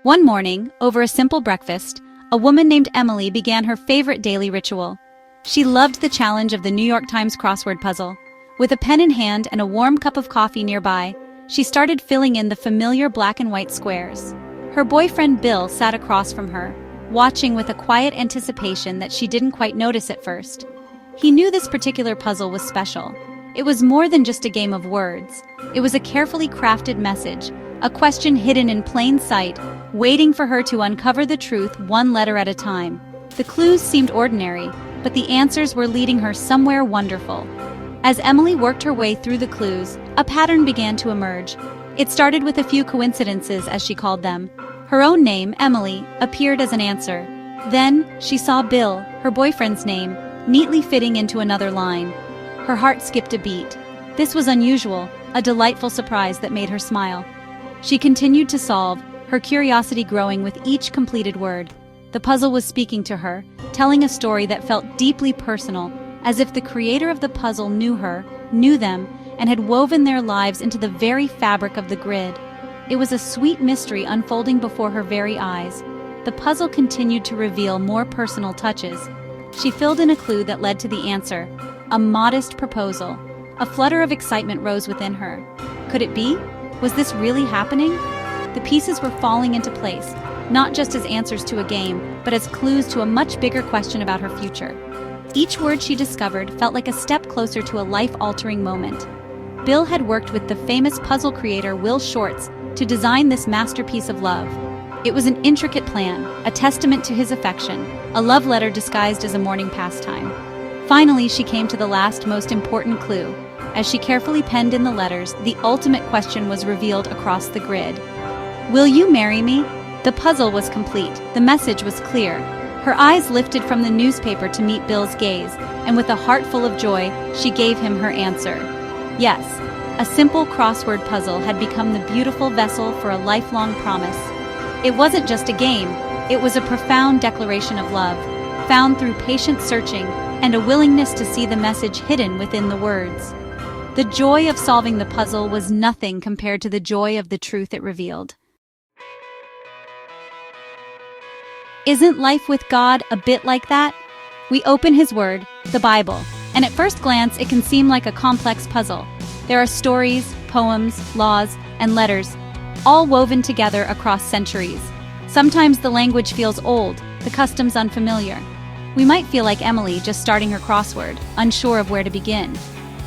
One morning, over a simple breakfast, a woman named Emily began her favorite daily ritual. She loved the challenge of the New York Times crossword puzzle. With a pen in hand and a warm cup of coffee nearby, she started filling in the familiar black and white squares. Her boyfriend Bill sat across from her, watching with a quiet anticipation that she didn't quite notice at first. He knew this particular puzzle was special. It was more than just a game of words. It was a carefully crafted message, a question hidden in plain sight, waiting for her to uncover the truth one letter at a time. The clues seemed ordinary, but the answers were leading her somewhere wonderful. As Emily worked her way through the clues, a pattern began to emerge. It started with a few coincidences, as she called them. Her own name, Emily, appeared as an answer. Then, she saw Bill, her boyfriend's name, neatly fitting into another line. Her heart skipped a beat. This was unusual, a delightful surprise that made her smile. She continued to solve, her curiosity growing with each completed word. The puzzle was speaking to her, telling a story that felt deeply personal, as if the creator of the puzzle knew her, knew them, and had woven their lives into the very fabric of the grid. It was a sweet mystery unfolding before her very eyes. The puzzle continued to reveal more personal touches. She filled in a clue that led to the answer, a modest proposal. A flutter of excitement rose within her. Could it be? Was this really happening? The pieces were falling into place, not just as answers to a game, but as clues to a much bigger question about her future. Each word she discovered felt like a step closer to a life-altering moment. Bill had worked with the famous puzzle creator Will Shortz to design this masterpiece of love. It was an intricate plan, a testament to his affection, a love letter disguised as a morning pastime. Finally, she came to the last, most important clue. As she carefully penned in the letters, the ultimate question was revealed across the grid. Will you marry me? The puzzle was complete. The message was clear. Her eyes lifted from the newspaper to meet Bill's gaze, and with a heart full of joy, she gave him her answer. Yes, a simple crossword puzzle had become the beautiful vessel for a lifelong promise. It wasn't just a game, it was a profound declaration of love, found through patient searching and a willingness to see the message hidden within the words. The joy of solving the puzzle was nothing compared to the joy of the truth it revealed. Isn't life with God a bit like that? We open His Word, the Bible, and at first glance it can seem like a complex puzzle. There are stories, poems, laws, and letters, all woven together across centuries. Sometimes the language feels old, the customs unfamiliar. We might feel like Emily just starting her crossword, unsure of where to begin.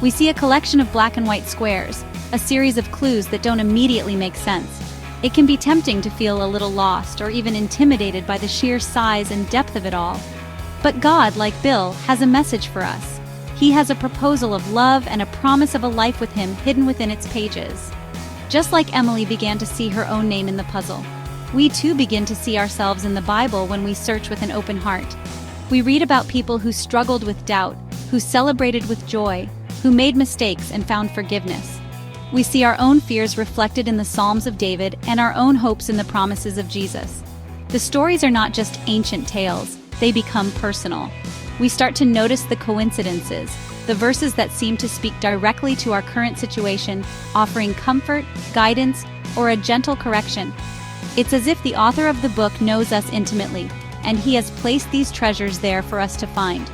We see a collection of black and white squares, a series of clues that don't immediately make sense. It can be tempting to feel a little lost or even intimidated by the sheer size and depth of it all. But God, like Bill, has a message for us. He has a proposal of love and a promise of a life with Him hidden within its pages. Just like Emily began to see her own name in the puzzle, we too begin to see ourselves in the Bible when we search with an open heart. We read about people who struggled with doubt, who celebrated with joy, who made mistakes and found forgiveness. We see our own fears reflected in the Psalms of David and our own hopes in the promises of Jesus. The stories are not just ancient tales, they become personal. We start to notice the coincidences, the verses that seem to speak directly to our current situation, offering comfort, guidance, or a gentle correction. It's as if the author of the book knows us intimately, and he has placed these treasures there for us to find.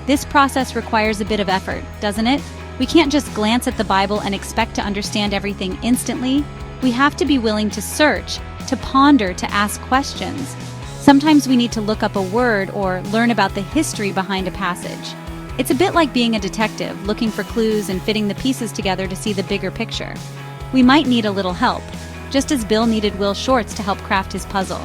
This process requires a bit of effort, doesn't it? We can't just glance at the Bible and expect to understand everything instantly. We have to be willing to search, to ponder, to ask questions. Sometimes we need to look up a word or learn about the history behind a passage. It's a bit like being a detective, looking for clues and fitting the pieces together to see the bigger picture. We might need a little help, just as Bill needed Will Shortz to help craft his puzzle.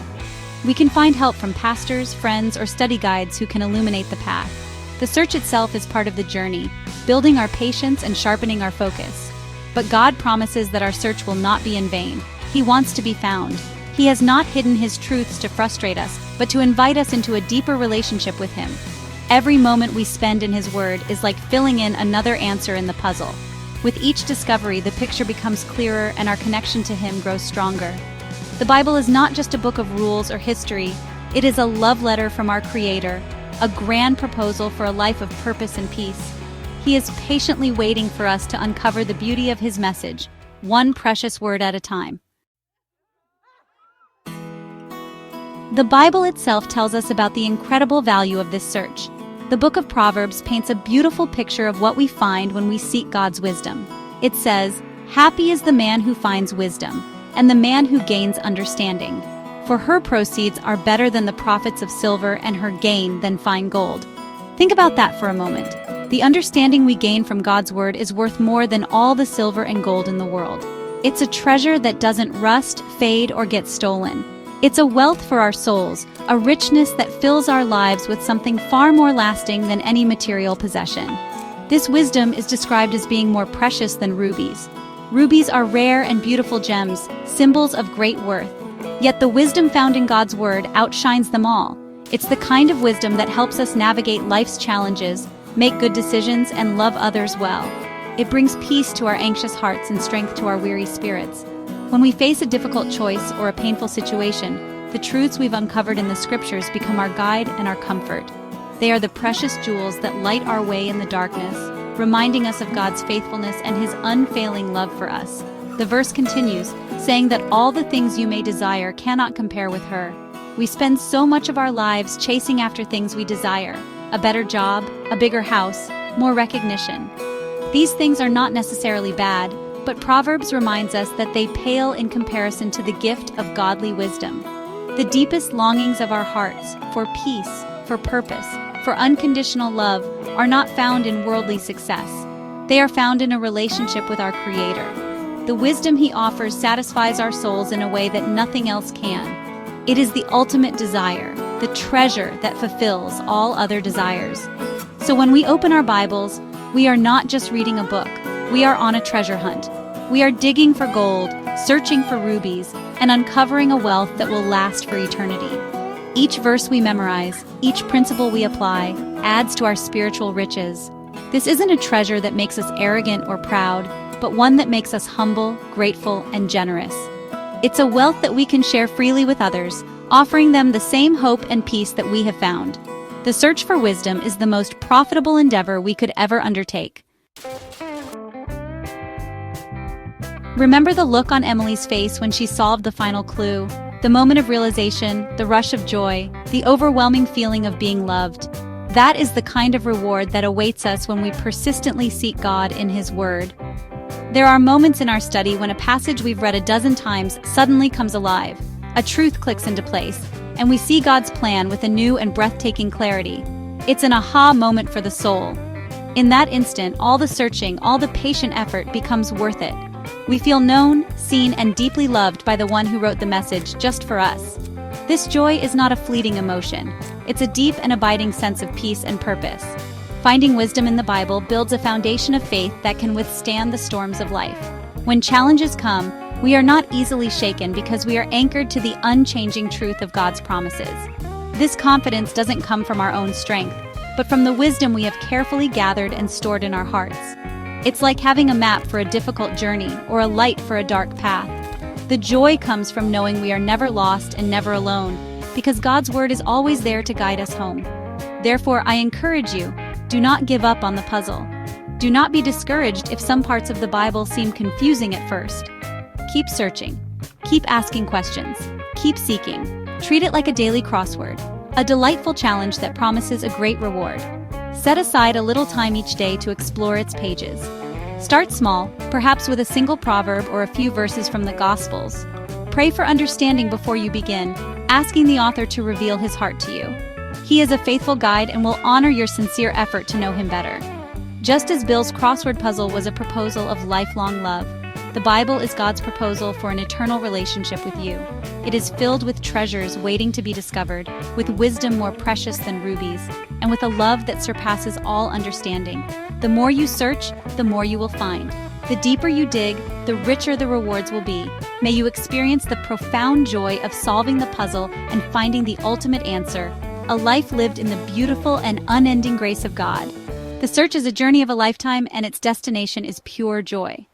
We can find help from pastors, friends, or study guides who can illuminate the path. The search itself is part of the journey, building our patience and sharpening our focus. But God promises that our search will not be in vain. He wants to be found. He has not hidden His truths to frustrate us, but to invite us into a deeper relationship with Him. Every moment we spend in His Word is like filling in another answer in the puzzle. With each discovery, the picture becomes clearer and our connection to Him grows stronger. The Bible is not just a book of rules or history. It is a love letter from our Creator, a grand proposal for a life of purpose and peace. He is patiently waiting for us to uncover the beauty of His message, one precious word at a time. The Bible itself tells us about the incredible value of this search. The book of Proverbs paints a beautiful picture of what we find when we seek God's wisdom. It says, "Happy is the man who finds wisdom, and the man who gains understanding. For her proceeds are better than the profits of silver, and her gain than fine gold." Think about that for a moment. The understanding we gain from God's word is worth more than all the silver and gold in the world. It's a treasure that doesn't rust, fade, or get stolen. It's a wealth for our souls, a richness that fills our lives with something far more lasting than any material possession. This wisdom is described as being more precious than rubies. Rubies are rare and beautiful gems, symbols of great worth. Yet the wisdom found in God's word outshines them all. It's the kind of wisdom that helps us navigate life's challenges, make good decisions, and love others well. It brings peace to our anxious hearts and strength to our weary spirits. When we face a difficult choice or a painful situation, the truths we've uncovered in the scriptures become our guide and our comfort. They are the precious jewels that light our way in the darkness, reminding us of God's faithfulness and His unfailing love for us. The verse continues, saying that all the things you may desire cannot compare with her. We spend so much of our lives chasing after things we desire: a better job, a bigger house, more recognition. These things are not necessarily bad, but Proverbs reminds us that they pale in comparison to the gift of godly wisdom. The deepest longings of our hearts, for peace, for purpose, for unconditional love, are not found in worldly success. They are found in a relationship with our Creator. The wisdom He offers satisfies our souls in a way that nothing else can. It is the ultimate desire, the treasure that fulfills all other desires. So when we open our Bibles, we are not just reading a book. We are on a treasure hunt. We are digging for gold, searching for rubies, and uncovering a wealth that will last for eternity. Each verse we memorize, each principle we apply, adds to our spiritual riches. This isn't a treasure that makes us arrogant or proud, but one that makes us humble, grateful, and generous. It's a wealth that we can share freely with others, offering them the same hope and peace that we have found. The search for wisdom is the most profitable endeavor we could ever undertake. Remember the look on Emily's face when she solved the final clue, the moment of realization, the rush of joy, the overwhelming feeling of being loved. That is the kind of reward that awaits us when we persistently seek God in His Word. There are moments in our study when a passage we've read a dozen times suddenly comes alive, a truth clicks into place, and we see God's plan with a new and breathtaking clarity. It's an aha moment for the soul. In that instant, all the searching, all the patient effort becomes worth it. We feel known, seen, and deeply loved by the one who wrote the message just for us. This joy is not a fleeting emotion. It's a deep and abiding sense of peace and purpose. Finding wisdom in the Bible builds a foundation of faith that can withstand the storms of life. When challenges come, we are not easily shaken because we are anchored to the unchanging truth of God's promises. This confidence doesn't come from our own strength, but from the wisdom we have carefully gathered and stored in our hearts. It's like having a map for a difficult journey or a light for a dark path. The joy comes from knowing we are never lost and never alone, because God's word is always there to guide us home. Therefore, I encourage you, do not give up on the puzzle. Do not be discouraged if some parts of the Bible seem confusing at first. Keep searching. Keep asking questions. Keep seeking. Treat it like a daily crossword, a delightful challenge that promises a great reward. Set aside a little time each day to explore its pages. Start small, perhaps with a single proverb or a few verses from the Gospels. Pray for understanding before you begin, asking the author to reveal his heart to you. He is a faithful guide and will honor your sincere effort to know him better. Just as Bill's crossword puzzle was a proposal of lifelong love, the Bible is God's proposal for an eternal relationship with you. It is filled with treasures waiting to be discovered, with wisdom more precious than rubies, and with a love that surpasses all understanding. The more you search, the more you will find. The deeper you dig, the richer the rewards will be. May you experience the profound joy of solving the puzzle and finding the ultimate answer, a life lived in the beautiful and unending grace of God. The search is a journey of a lifetime, and its destination is pure joy.